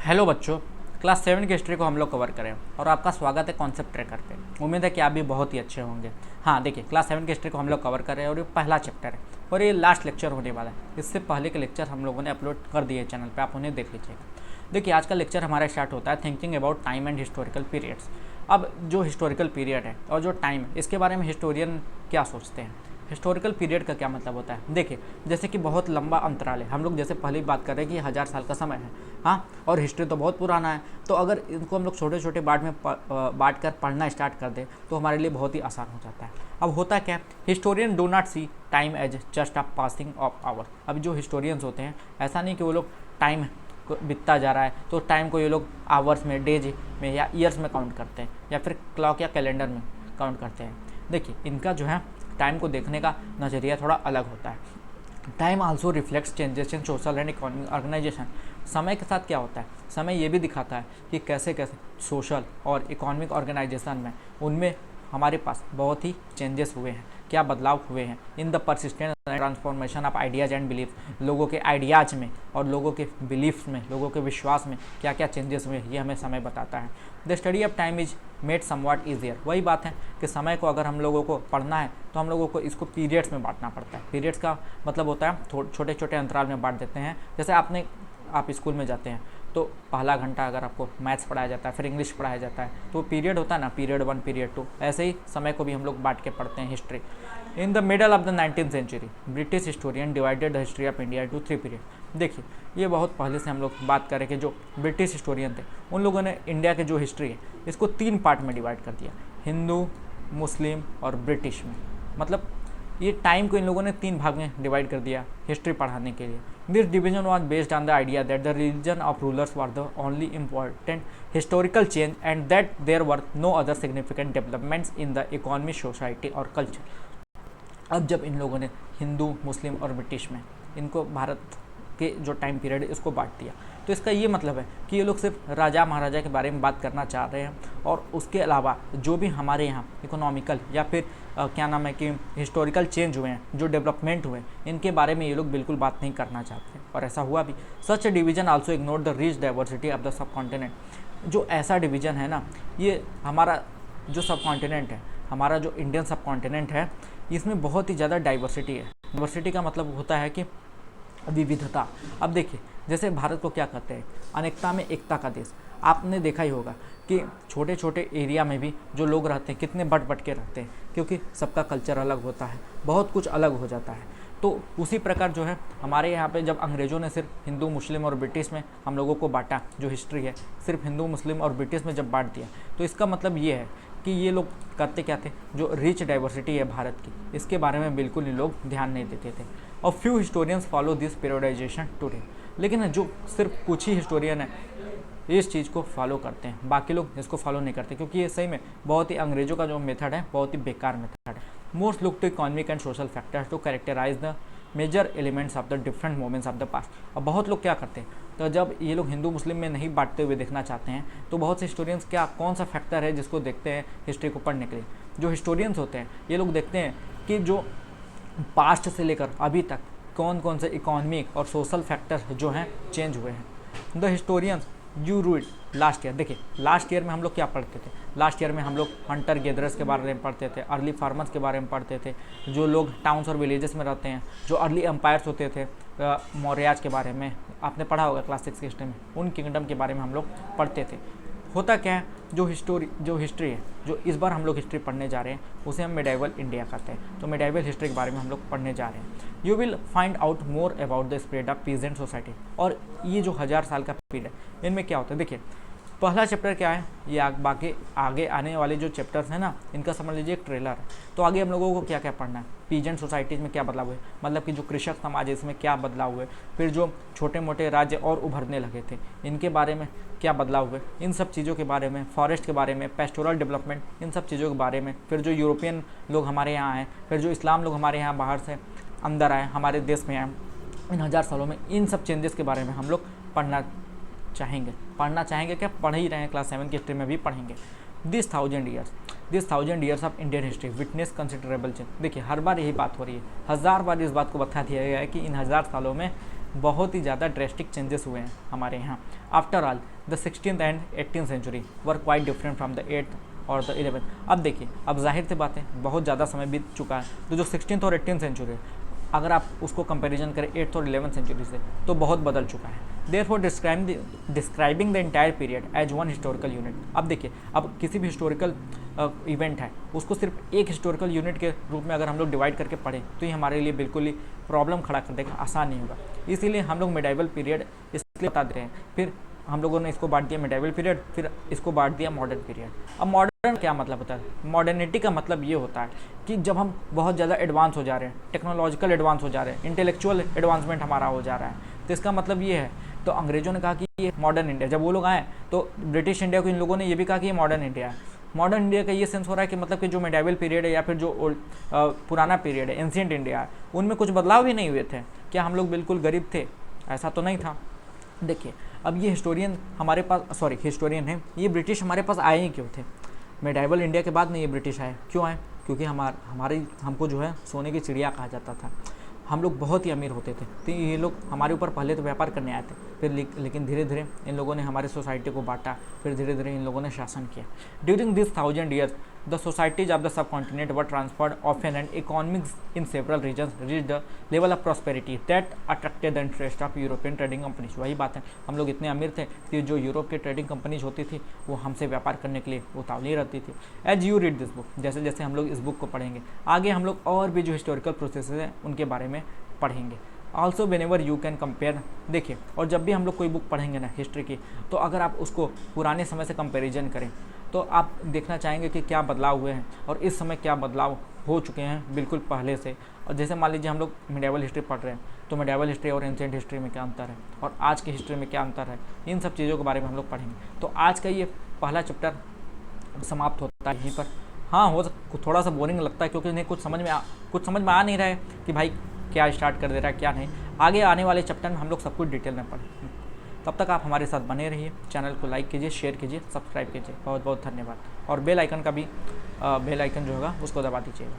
Hello बच्चों, class 7 की history को हम लोग कवर करें और आपका स्वागत है कॉन्सेप्ट ट्रैकर पे। उम्मीद है कि आप भी बहुत ही अच्छे होंगे। हाँ देखिए, क्लास 7 की हिस्ट्री को हम लोग कवर कर रहे हैं और ये पहला चैप्टर है और ये लास्ट लेक्चर होने वाला है। इससे पहले के लेक्चर हम लोगों ने अपलोड कर दिए चैनल पर, आप उन्हें देख लीजिएगा। देखिए, आज का लेक्चर हमारा स्टार्ट होता है thinking about time and historical periods. अब जो हिस्टोरिकल पीरियड है और जो टाइम है, इसके बारे में हिस्टोरियन क्या सोचते हैं। हिस्टोरिकल पीरियड का क्या मतलब होता है? देखिए, जैसे कि बहुत लंबा अंतराल है। हम लोग जैसे पहले ही बात कर रहे हैं कि 1000 साल का समय है, हाँ, और हिस्ट्री तो बहुत पुराना है। तो अगर इनको हम लोग छोटे छोटे बांट कर पढ़ना स्टार्ट कर दें तो हमारे लिए बहुत ही आसान हो जाता है। अब होता क्या है, historian do not see time as just a passing of hour. अब जो हिस्टोरियंस होते हैं, ऐसा नहीं कि वो लोग टाइम बीतता जा रहा है तो टाइम को ये लोग आवर्स में, डेज में या ईयर्स में काउंट करते हैं या फिर क्लॉक या कैलेंडर में काउंट करते हैं। देखिए, इनका जो है टाइम को देखने का नज़रिया थोड़ा अलग होता है। Time also reflects changes in social and economic organisation. समय के साथ क्या होता है, समय ये भी दिखाता है कि कैसे कैसे सोशल और इकोनॉमिक ऑर्गेनाइजेशन में उनमें हमारे पास बहुत ही चेंजेस हुए हैं, क्या बदलाव हुए हैं। In the persistent transformation of ideas and belief, लोगों के आइडियाज़ में और लोगों के बिलीफ में, लोगों के विश्वास में क्या क्या चेंजेस हुए, ये हमें समय बताता है। The study of time is made somewhat easier. वही बात है कि समय को अगर हम लोगों को पढ़ना है तो हम लोगों को इसको पीरियड्स में बांटना पड़ता है। पीरियड्स का मतलब होता है छोटे छोटे अंतराल में बांट देते हैं। जैसे आप स्कूल में जाते हैं तो पहला घंटा अगर आपको मैथ्स पढ़ाया जाता है, फिर इंग्लिश पढ़ाया जाता है, तो पीरियड होता है ना, पीरियड 1 पीरियड 2। ऐसे ही समय को भी हम लोग बांट के पढ़ते हैं history. In the middle of the 19th century British historian divided the history of India to 3 period. देखिए, ये बहुत पहले से हम लोग बात करें कि जो ब्रिटिश हिस्टोरियन थे उन लोगों ने इंडिया के जो हिस्ट्री है इसको 3 पार्ट में डिवाइड कर दिया, हिंदू, मुस्लिम और ब्रिटिश में। मतलब ये टाइम को इन लोगों ने 3 भाग में डिवाइड कर दिया हिस्ट्री पढ़ाने के लिए। This division was based on the idea that the religion of rulers were the only important historical change and that there were no other significant developments in the economy, society और culture. अब जब इन लोगों ने हिंदू, मुस्लिम और British में इनको भारत के जो टाइम पीरियड है इसको बांट दिया, तो इसका ये मतलब है कि ये लोग सिर्फ राजा महाराजा के बारे में बात करना चाह रहे हैं और उसके अलावा जो भी हमारे यहाँ इकोनॉमिकल या फिर क्या नाम है कि हिस्टोरिकल चेंज हुए हैं, जो डेवलपमेंट हुए हैं, इनके बारे में ये लोग बिल्कुल बात नहीं करना चाहते और ऐसा हुआ भी। Such division also ignore the rich diversity of the subcontinent. जो ऐसा डिवीजन है ना, ये हमारा जो सब कॉन्टिनेंट है, हमारा जो इंडियन सब कॉन्टिनेंट है, इसमें बहुत ही ज़्यादा डाइवर्सिटी है। डाइवर्सिटी का मतलब होता है कि विविधता। अब देखिए, जैसे भारत को क्या कहते हैं, अनेकता में एकता का देश। आपने देखा ही होगा कि छोटे छोटे एरिया में भी जो लोग रहते हैं कितने बट के रहते हैं, क्योंकि सबका कल्चर अलग होता है, बहुत कुछ अलग हो जाता है। तो उसी प्रकार जो है हमारे यहाँ पे जब अंग्रेज़ों ने सिर्फ हिंदू, मुस्लिम और ब्रिटिश में हम लोगों को बांटा, जो हिस्ट्री है सिर्फ हिंदू, मुस्लिम और ब्रिटिश में जब बांट दिया, तो इसका मतलब ये है कि ये लोग करते क्या थे, जो रिच डाइवर्सिटी है भारत की, इसके बारे में बिल्कुल ही लोग ध्यान नहीं देते थे। और few historians follow this periodisation today. लेकिन जो सिर्फ कुछ ही हिस्टोरियन है इस चीज़ को फॉलो करते हैं, बाकी लोग इसको फॉलो नहीं करते, क्योंकि ये सही में बहुत ही अंग्रेज़ों का जो मेथड है बहुत ही बेकार मेथड है। Most look to economic and social factors to characterise the major elements of the different moments of the past. और बहुत लोग क्या करते हैं, तो जब ये लोग हिंदू मुस्लिम में नहीं बांटते हुए देखना चाहते हैं तो बहुत से हिस्टोरियंस क्या कौन सा फैक्टर है जिसको देखते हैं हिस्ट्री को पढ़ने के लिए। जो हिस्टोरियंस होते हैं ये लोग देखते हैं कि जो पास्ट से लेकर अभी तक कौन कौन से इकोनॉमिक और सोशल फैक्टर जो हैं चेंज हुए हैं। The historians you read last year. देखिए, लास्ट ईयर में हम लोग क्या पढ़ते थे, लास्ट ईयर में हम लोग हंटर गेदरर्स के बारे में पढ़ते थे, अर्ली फार्मर्स के बारे में पढ़ते थे, जो लोग टाउन्स और विलेजेस में रहते हैं, जो अर्ली एम्पायर्स होते थे, मौर्याज के बारे में आपने पढ़ा होगा क्लास 6 की हिस्ट्री में, उन किंगडम के बारे में हम लोग पढ़ते थे। होता क्या है, जो हिस्ट्री है, जो इस बार हम लोग हिस्ट्री पढ़ने जा रहे हैं उसे हम मिडाइवल इंडिया कहते हैं। तो मिडाइवल हिस्ट्री के बारे में हम लोग पढ़ने जा रहे हैं। You will find out more about the spread of peasant society. और ये जो 1000 साल का पीरियड है, इनमें क्या होता है, देखिए पहला चैप्टर क्या है, ये बाकी आगे आने वाले जो चैप्टर्स हैं ना, इनका समझ लीजिए एक ट्रेलर है। तो आगे हम लोगों को क्या क्या पढ़ना है, पीजेंट सोसाइटीज़ में क्या बदलाव हुए, मतलब कि जो कृषक समाज है इसमें क्या बदलाव हुए, फिर जो छोटे मोटे राज्य और उभरने लगे थे इनके बारे में क्या बदलाव हुए, इन सब चीज़ों के बारे में, फॉरेस्ट के बारे में, पेस्टोरल डेवलपमेंट, इन सब चीज़ों के बारे में। फिर जो यूरोपियन लोग हमारे यहाँ आए, फिर जो इस्लाम लोग हमारे यहाँ बाहर से अंदर आए, हमारे देश में आए, इन 1000 सालों में इन सब चेंजेस के बारे में हम लोग पढ़ना चाहेंगे क्या, पढ़ ही रहे हैं, क्लास 7 की हिस्ट्री में भी पढ़ेंगे। This 1000 years of Indian history witness considerable change. देखिए, हर बार यही बात हो रही है, 1000 बार इस बात को बता दिया गया है कि इन 1000 सालों में बहुत ही ज़्यादा ड्रेस्टिक चेंजेस हुए हैं हमारे यहाँ। After all the 16th and 18th century were quite different from the 8th और द 11th। अब देखिए, अब जाहिर सी बात है बहुत ज़्यादा समय बीत चुका है, तो जो 16th और 18th सेंचुरी है अगर आप उसको कंपैरिजन करें 8th और 11th सेंचुरी से तो बहुत बदल चुका है। Therefore describing the entire period as one historical unit. अब देखिए, अब किसी भी हिस्टोरिकल इवेंट है उसको सिर्फ एक हिस्टोरिकल यूनिट के रूप में अगर हम लोग डिवाइड करके पढ़ें तो ये हमारे लिए बिल्कुल ही प्रॉब्लम खड़ा कर देगा, आसान नहीं होगा। इसीलिए हम लोग मिडाइवल पीरियड इसलिए बता दे रहे हैं। फिर हम लोगों ने इसको बांट दिया मिडाइवल पीरियड, फिर इसको बांट दिया मॉडर्न पीरियड। अब मॉडर्न क्या मतलब होता है? मॉडर्निटी का मतलब ये होता है कि जब हम बहुत ज़्यादा एडवांस हो जा रहे हैं, टेक्नोलॉजिकल एडवांस हो जा रहे हैं, इंटेलेक्चुअल एडवांसमेंट हमारा हो जा रहा है, तो इसका मतलब ये है। तो अंग्रेजों ने कहा कि ये मॉडर्न इंडिया, जब वो लोग आए तो ब्रिटिश इंडिया को इन लोगों ने ये भी कहा कि ये मॉडर्न इंडिया है। मॉडर्न इंडिया का ये सेंस हो रहा है कि मतलब कि जो मिडाइवल पीरियड है या फिर जो पुराना पीरियड है, एंशिएंट इंडिया है, उनमें कुछ बदलाव भी नहीं हुए थे। क्या हम लोग बिल्कुल गरीब थे? ऐसा तो नहीं था। देखिए, अब ये हिस्टोरियन हमारे पास, सॉरी हिस्टोरियन है, ये ब्रिटिश हमारे पास आए ही क्यों थे? मिडाइवल इंडिया के बाद में ये ब्रिटिश आए, क्यों आए? क्योंकि हमारे हमको जो है सोने की चिड़िया कहा जाता था, हम लोग बहुत ही अमीर होते थे, तो ये लोग हमारे ऊपर पहले तो व्यापार करने आए थे, फिर लेकिन धीरे धीरे इन लोगों ने हमारे सोसाइटी को बांटा, फिर धीरे धीरे इन लोगों ने शासन किया। During this 1000 years the societies of the subcontinent were transferred often and economics in several regions reach the level of prosperity that attracted the interest of European trading companies. वही बात है, हम लोग इतने अमीर थे कि जो यूरोप की ट्रेडिंग कंपनीज होती थी वो हमसे व्यापार करने के लिए उतावली रहती थी। As you read this book, जैसे जैसे हम लोग इस बुक को पढ़ेंगे आगे हम लोग और भी जो हिस्टोरिकल प्रोसेस हैं उनके बारे में पढ़ेंगे। Also when ever you can compare, देखिए, और जब भी हम लोग कोई बुक पढ़ेंगे ना हिस्ट्री की, तो अगर आप उसको पुराने समय से कंपैरिजन करें तो आप देखना चाहेंगे कि क्या बदलाव हुए हैं और इस समय क्या बदलाव हो चुके हैं बिल्कुल पहले से। और जैसे मान लीजिए हम लोग मिडाइवल हिस्ट्री पढ़ रहे हैं तो मिडाइवल हिस्ट्री और एंशिएंट हिस्ट्री में क्या अंतर है और आज की हिस्ट्री में क्या अंतर है, इन सब चीज़ों के बारे में हम लोग पढ़ेंगे। तो आज का ये पहला चैप्टर समाप्त होता है यहीं पर। हाँ, हो थोड़ा सा बोरिंग लगता है क्योंकि नहीं कुछ समझ में आ नहीं रहा है कि भाई क्या स्टार्ट कर दे रहा है क्या नहीं। आगे आने वाले चैप्टर में हम लोग सब कुछ डिटेल में पढ़ें। तब तक आप हमारे साथ बने रहिए, चैनल को लाइक कीजिए, शेयर कीजिए, सब्सक्राइब कीजिए। बहुत बहुत धन्यवाद। और बेल आइकन का भी बेल आइकन जो होगा उसको दबा दीजिएगा।